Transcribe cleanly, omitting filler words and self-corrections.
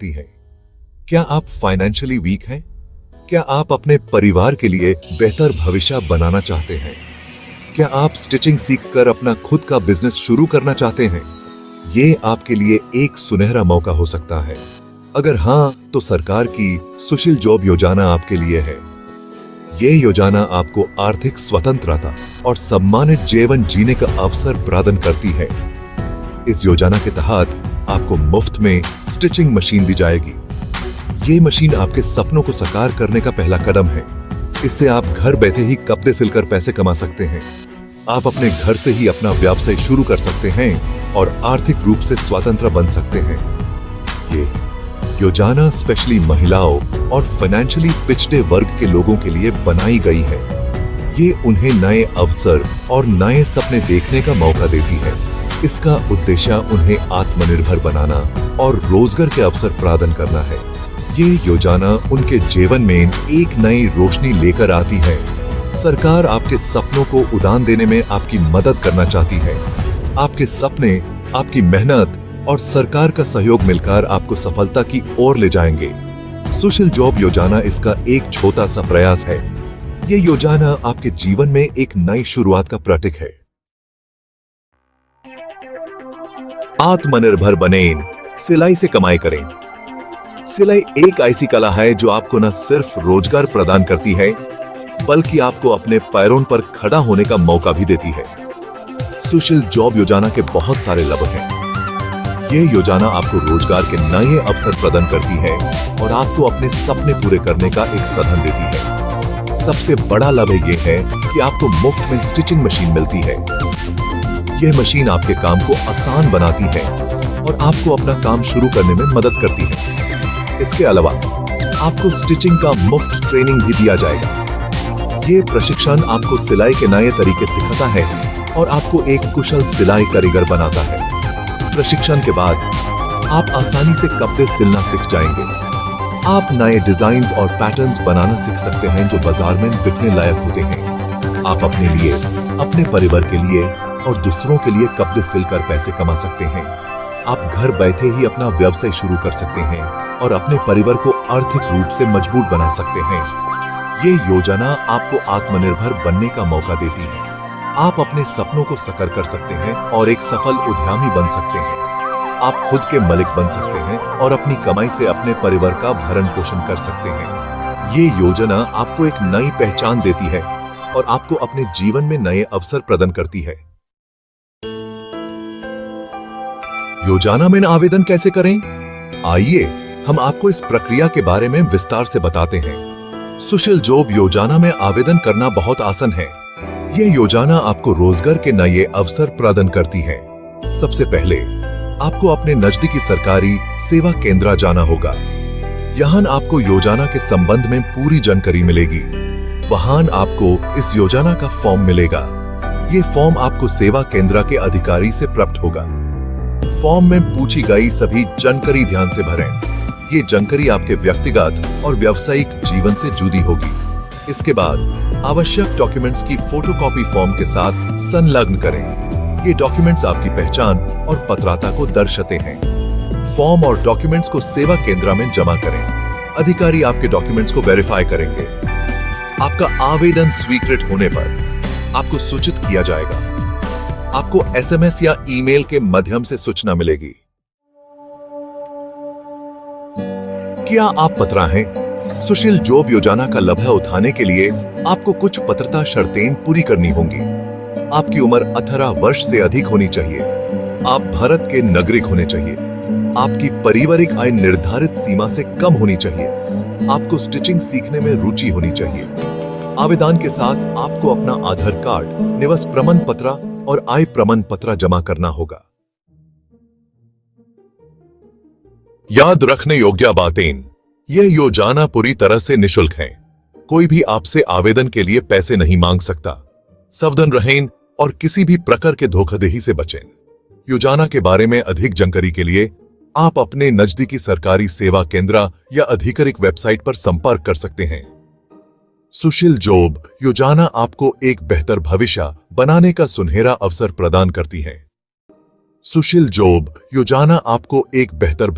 सकती है। क्या आप फाइनेंशियली वीक हैं? क्या आप अपने परिवार के लिए बेहतर भविष्य बनाना चाहते हैं? क्या आप स्टिचिंग सीखकर अपना खुद का बिजनेस शुरू करना चाहते हैं? ये आपके लिए एक सुनहरा मौका हो सकता है। अगर हाँ, तो सरकार की सुशील जॉब योजना आपके लिए है। ये योजना आपको आर्थिक स्वतंत्रता और सम्मानित जीवन जीने का अवसर प्रदान करती है। इस योजना के तहत आपको मुफ्त में स्टिचिंग मशीन दी जाएगी। ये मशीन आपके सपनों को साकार करने का पहला कदम है। इससे आप घर बैठे ही कपड़े सिलकर पैसे कमा सकते हैं। आप अपने घर से ही अपना व्यवसाय शुरू कर सकते हैं और आर्थिक रूप से स्वतंत्र बन सकते हैं। ये योजना स्पेशली महिलाओं और फाइनेंशियली पिछड़े वर्ग के लोगों के लिए बनाई गई है। ये उन्हें नए अवसर और नए सपने देखने का मौका देती है। इसका उद्देश्य उन्हें आत्मनिर्भर बनाना और रोजगार के अवसर प्रदान करना है। ये योजना उनके जीवन में एक नई रोशनी लेकर आती है। सरकार आपके सपनों को उड़ान देने में आपकी मदद करना चाहती है। आपके सपने, आपकी मेहनत और सरकार का सहयोग मिलकर आपको सफलता की ओर ले जाएंगे। सुशील जॉब योजना इसका एक छोटा सा प्रयास है। ये योजना आपके जीवन में एक नई शुरुआत का प्रतीक है। आत्मनिर्भर बनें, सिलाई से कमाई करें। सिलाई एक ऐसी कला है जो आपको न सिर्फ रोजगार प्रदान करती है, बल्कि आपको अपने पैरों पर खड़ा होने का मौका भी देती है। सुशील जॉब योजना के बहुत सारे लाभ हैं। ये योजना आपको रोजगार के नए अवसर प्रदान करती है और आपको अपने सपने पूरे करने का एक साधन देती है। सबसे बड़ा लाभ ये है कि आपको मुफ्त में स्टिचिंग मशीन मिलती है। यह मशीन आपके काम को आसान बनाती है और आपको अपना काम शुरू करने में मदद करती है। इसके अलावा आपको स्टिचिंग का मुफ्त ट्रेनिंग भी दिया जाएगा। ये प्रशिक्षण आपको सिलाई के नए तरीके सिखाता है और आपको एक कुशल सिलाई कारीगर बनाता है। प्रशिक्षण के बाद आप आसानी से कपड़े सिलना सीख जाएंगे। आप नए डिजाइन्स और पैटर्न्स बनाना सीख सकते हैं जो बाजार में बिकने लायक होते हैं। आप अपने लिए, अपने परिवार के लिए और दूसरों के लिए कपड़े सिलकर पैसे कमा सकते हैं। आप घर बैठे ही अपना व्यवसाय शुरू कर सकते हैं और अपने परिवार को आर्थिक रूप से मजबूत बना सकते हैं। ये योजना आपको आत्मनिर्भर बनने का मौका देती है। आप अपने सपनों को साकार कर सकते हैं और एक सफल उद्यमी बन सकते हैं। आप खुद के मालिक बन सकते हैं और अपनी कमाई से अपने परिवार का भरण पोषण कर सकते हैं। ये योजना आपको एक नई पहचान देती है और आपको अपने जीवन में नए अवसर प्रदान करती है। योजना में आवेदन कैसे करें? आइए हम आपको इस प्रक्रिया के बारे में विस्तार से बताते हैं। सुशील जॉब योजना में आवेदन करना बहुत आसान है। यह योजना आपको रोजगार के नए अवसर प्रदान करती है। सबसे पहले आपको अपने नजदीकी सरकारी सेवा केंद्र जाना होगा। यहाँ आपको योजना के संबंध में पूरी जानकारी मिलेगी। वहां आपको इस योजना का फॉर्म मिलेगा। ये फॉर्म आपको सेवा केंद्र के अधिकारी से प्राप्त होगा। फॉर्म में पूछी गई सभी जानकारी ध्यान से भरें। ये जानकारी आपके व्यक्तिगत और व्यावसायिक जीवन से जुड़ी होगी। इसके बाद आवश्यक डॉक्यूमेंट्स की फोटोकॉपी फॉर्म के साथ संलग्न करें। ये डॉक्यूमेंट्स आपकी पहचान और पात्रता को दर्शाते हैं। फॉर्म और डॉक्यूमेंट्स को सेवा केंद्र में जमा करें। अधिकारी आपके डॉक्यूमेंट्स को वेरीफाई करेंगे। आपका आवेदन स्वीकृत होने पर आपको सूचित किया जाएगा। आपको एसएमएस या ईमेल के माध्यम से सूचना मिलेगी। क्या आप पात्र हैं? सुशील जॉब योजना का लाभ उठाने के लिए आपको कुछ पात्रता शर्तें पूरी करनी होंगी। आपकी उम्र 18 वर्ष से अधिक होनी चाहिए। आप भारत के नागरिक होने चाहिए। आपकी पारिवारिक आय निर्धारित सीमा से कम होनी चाहिए। आपको स्टिचिंग सीखने में रुचि होनी चाहिए। आवेदन के साथ आपको अपना आधार कार्ड, निवास प्रमाण पत्र और आय प्रमाण पत्र जमा करना होगा। याद रखने योग्य बातें, यह योजना पूरी तरह से निशुल्क है। कोई भी आपसे आवेदन के लिए पैसे नहीं मांग सकता। सावधान रहें और किसी भी प्रकार के धोखाधड़ी से बचें। योजना के बारे में अधिक जानकारी के लिए आप अपने नजदीकी सरकारी सेवा केंद्र या आधिकारिक वेबसाइट पर संपर्क कर सकते हैं। सुशील जॉब योजना आपको एक बेहतर भविष्य बनाने का सुनहरा अवसर प्रदान करती है। सुशील जॉब योजना आपको एक बेहतर